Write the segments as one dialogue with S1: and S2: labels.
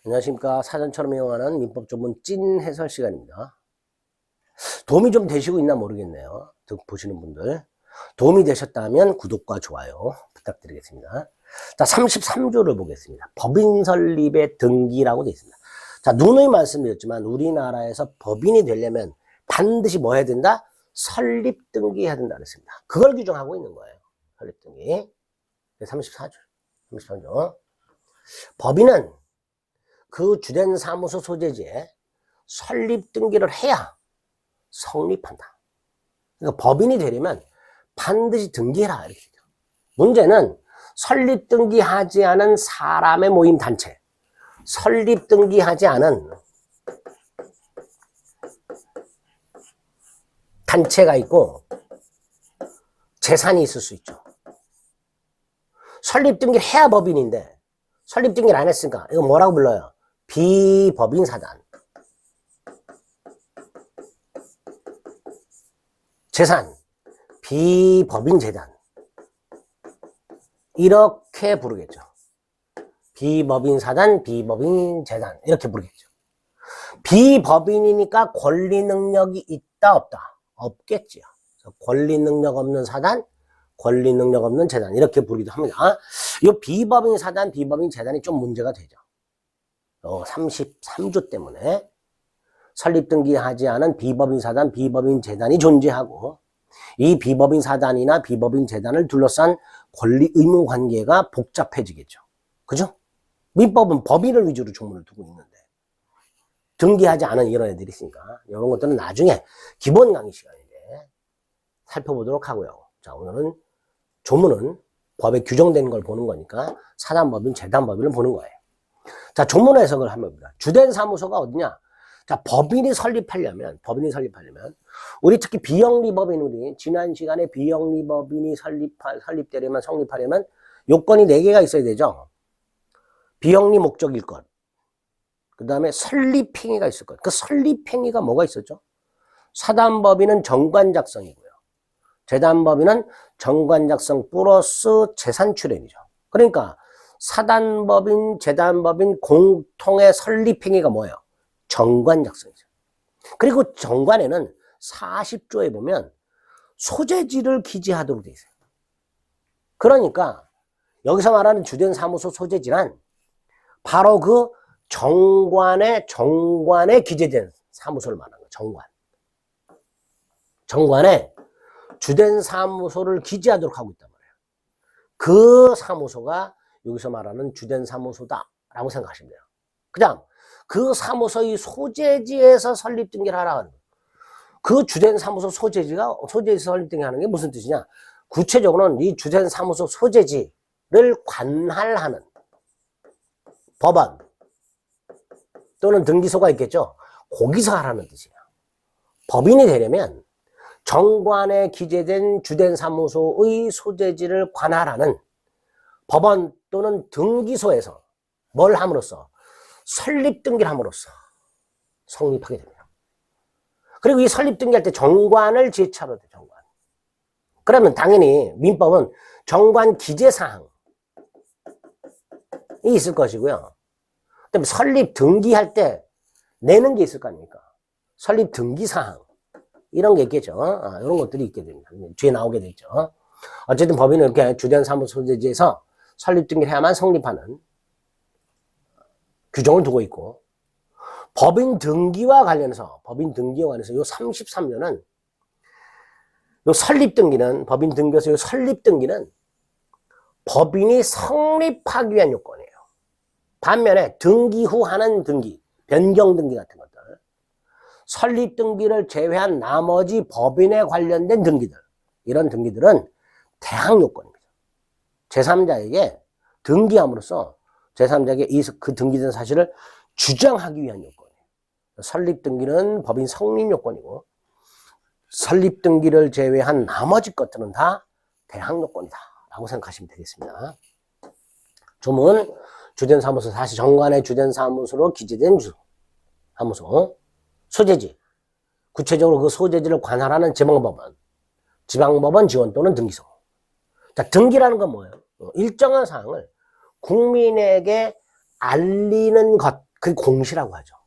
S1: 안녕하십니까. 사전처럼 이용하는 민법 전문 찐 해설 시간입니다. 도움이 좀 되시고 있나 모르겠네요. 보시는 분들. 도움이 되셨다면 구독과 좋아요 부탁드리겠습니다. 자, 33조를 보겠습니다. 법인 설립의 등기라고 되어 있습니다. 자, 누누이 말씀드렸지만 우리나라에서 법인이 되려면 반드시 뭐 해야 된다? 설립 등기해야 된다 그랬습니다. 그걸 규정하고 있는 거예요. 설립 등기. 33조. 법인은 그 주된 사무소 소재지에 설립 등기를 해야 성립한다. 그러니까 법인이 되려면 반드시 등기해라 이렇게. 문제는 설립 등기하지 않은 사람의 모임 단체, 설립 등기하지 않은 단체가 있고 재산이 있을 수 있죠. 설립 등기를 해야 법인인데 설립 등기를 안 했으니까 이거 뭐라고 불러요? 비법인 사단. 재산, 비법인 재단. 이렇게 부르겠죠. 비법인 사단, 비법인 재단. 이렇게 부르겠죠. 비법인이니까 권리 능력이 있다, 없다? 없겠지요. 권리 능력 없는 사단, 권리 능력 없는 재단. 이렇게 부르기도 합니다. 이 비법인 사단, 비법인 재단이 좀 문제가 되죠. 33조 때문에 설립 등기하지 않은 비법인 사단, 비법인 재단이 존재하고 이 비법인 사단이나 비법인 재단을 둘러싼 권리 의무 관계가 복잡해지겠죠. 그죠? 민법은 법인을 위주로 조문을 두고 있는데 등기하지 않은 이런 애들이 있으니까 이런 것들은 나중에 기본 강의 시간에 살펴보도록 하고요. 자, 오늘은 조문은 법에 규정된 걸 보는 거니까 사단법인, 재단법인을 보는 거예요. 자, 조문 해석을 한번 봅니다. 주된 사무소가 어디냐? 자, 법인이 설립하려면 우리 특히 비영리법인, 우리 지난 시간에 비영리법인이 설립되려면 성립하려면 요건이 4개가 있어야 되죠. 비영리 목적일 것, 그 다음에 설립행위가 있을 것. 그 설립행위가 뭐가 있었죠? 사단법인은 정관작성이고요. 재단법인은 정관작성 플러스 재산 출연이죠. 그러니까 사단법인, 재단법인 공통의 설립행위가 뭐예요? 정관작성이죠. 그리고 정관에는 40조에 보면 소재지를 기재하도록 되어 있어요. 그러니까 여기서 말하는 주된 사무소 소재지란 바로 그 정관에 기재된 사무소를 말하는 거예요. 정관에 주된 사무소를 기재하도록 하고 있단 말이에요. 그 사무소가 여기서 말하는 주된 사무소다라고 생각하시면 돼요. 그다음 그 사무소의 소재지에서 설립 등기를 하라 하는 거예요. 그 주된 사무소 소재지에서 설립 등기하는 게 무슨 뜻이냐? 구체적으로는 이 주된 사무소 소재지를 관할하는 법원 또는 등기소가 있겠죠. 거기서 하라는 뜻이에요. 법인이 되려면 정관에 기재된 주된 사무소의 소재지를 관할하는 법원 또는 등기소에서 뭘 함으로써? 설립 등기를 함으로써 성립하게 됩니다. 그리고 이 설립 등기할 때 정관을 제차로 돼, 정관. 그러면 당연히 민법은 정관 기재사항이 있을 것이고요. 그다음에 설립 등기할 때 내는 게 있을 거 아닙니까? 설립 등기사항. 이런 게 있겠죠. 이런 것들이 있게 됩니다. 뒤에 나오게 되죠. 어쨌든 법인은 이렇게 주된 사무소 소재지에서 설립 등기를 해야만 성립하는 규정을 두고 있고, 법인 등기와 관련해서 요 33조는 요 설립 등기는, 법인 등기에서 요 설립 등기는 법인이 성립하기 위한 요건이에요. 반면에 등기 후 하는 등기, 변경 등기 같은 것들, 설립 등기를 제외한 나머지 법인에 관련된 등기들, 이런 등기들은 대항 요건입니다. 제3자에게 등기함으로써 제3자에게 그 등기된 사실을 주장하기 위한 요건이에요. 설립 등기는 법인 성립 요건이고 설립 등기를 제외한 나머지 것들은 다 대항 요건이다 라고 생각하시면 되겠습니다. 조문, 주된 사무소, 사실 정관의 주된 사무소로 기재된 사무소, 소재지, 구체적으로 그 소재지를 관할하는 지방법원 지원 또는 등기소. 자, 등기라는 건 뭐예요? 일정한 사항을 국민에게 알리는 것, 그게 공시라고 하죠.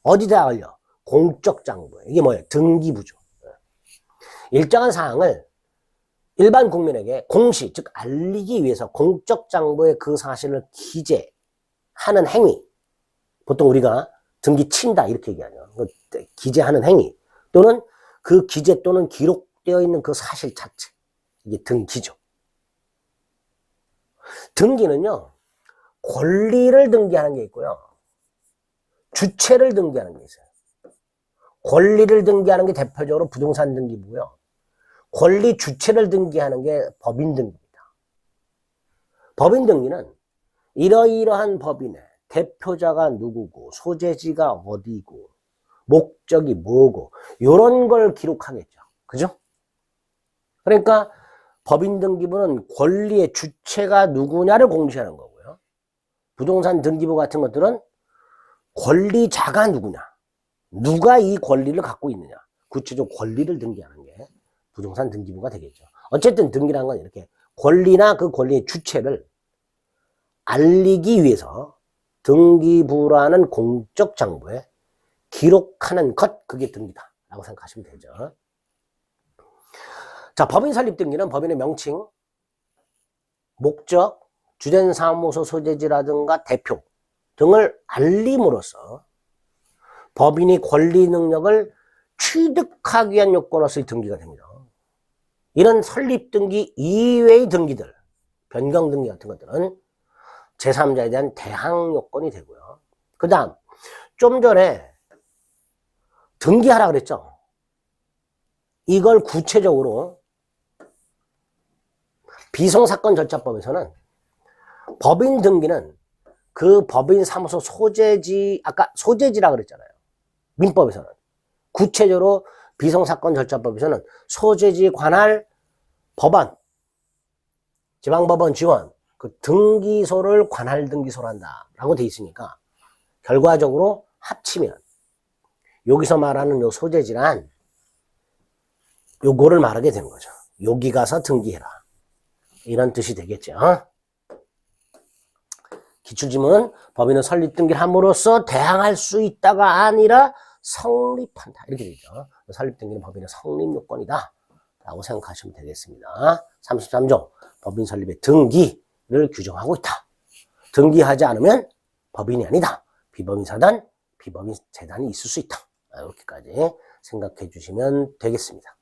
S1: 어디다 알려? 공적 장부에. 이게 뭐예요? 등기부죠. 일정한 사항을 일반 국민에게 공시, 즉 알리기 위해서 공적 장부에 그 사실을 기재하는 행위. 보통 우리가 등기 친다 이렇게 얘기하죠. 기재하는 행위 또는 그 기재 또는 기록되어 있는 그 사실 자체. 이게 등기죠. 등기는요, 권리를 등기하는 게 있고요. 주체를 등기하는 게 있어요. 권리를 등기하는 게 대표적으로 부동산 등기부고요. 권리 주체를 등기하는 게 법인 등기입니다. 법인 등기는 이러이러한 법인의 대표자가 누구고 소재지가 어디고 목적이 뭐고 이런 걸 기록하겠죠. 그죠? 그러니까 법인 등기부는 권리의 주체가 누구냐를 공시하는 거고요. 부동산 등기부 같은 것들은 권리자가 누구냐, 누가 이 권리를 갖고 있느냐, 구체적 권리를 등기하는 게 부동산 등기부가 되겠죠. 어쨌든 등기란 건 이렇게 권리나 그 권리의 주체를 알리기 위해서 등기부라는 공적 장부에 기록하는 것, 그게 등기다 라고 생각하시면 되죠. 자, 법인 설립 등기는 법인의 명칭, 목적, 주된 사무소 소재지라든가 대표 등을 알림으로써 법인이 권리 능력을 취득하기 위한 요건으로서의 등기가 됩니다. 이런 설립 등기 이외의 등기들, 변경 등기 같은 것들은 제3자에 대한 대항 요건이 되고요. 그 다음, 좀 전에 등기하라 그랬죠? 이걸 구체적으로 비송사건 절차법에서는 법인 등기는 그 법인 사무소 소재지, 아까 소재지라 그랬잖아요. 민법에서는. 구체적으로 비송사건 절차법에서는 소재지 관할 법안, 지방법원 지원, 그 등기소를 관할 등기소로 한다 라고 돼 있으니까 결과적으로 합치면 여기서 말하는 요 소재지란 요거를 말하게 되는 거죠. 여기 가서 등기해라. 이런 뜻이 되겠죠. 기출지문 법인은 설립 등기를 함으로써 대항할 수 있다가 아니라 성립한다. 이렇게 되죠. 설립 등기는 법인의 성립 요건이다 라고 생각하시면 되겠습니다. 33조 법인 설립의 등기를 규정하고 있다. 등기하지 않으면 법인이 아니다. 비법인 사단, 비법인 재단이 있을 수 있다. 이렇게까지 생각해 주시면 되겠습니다.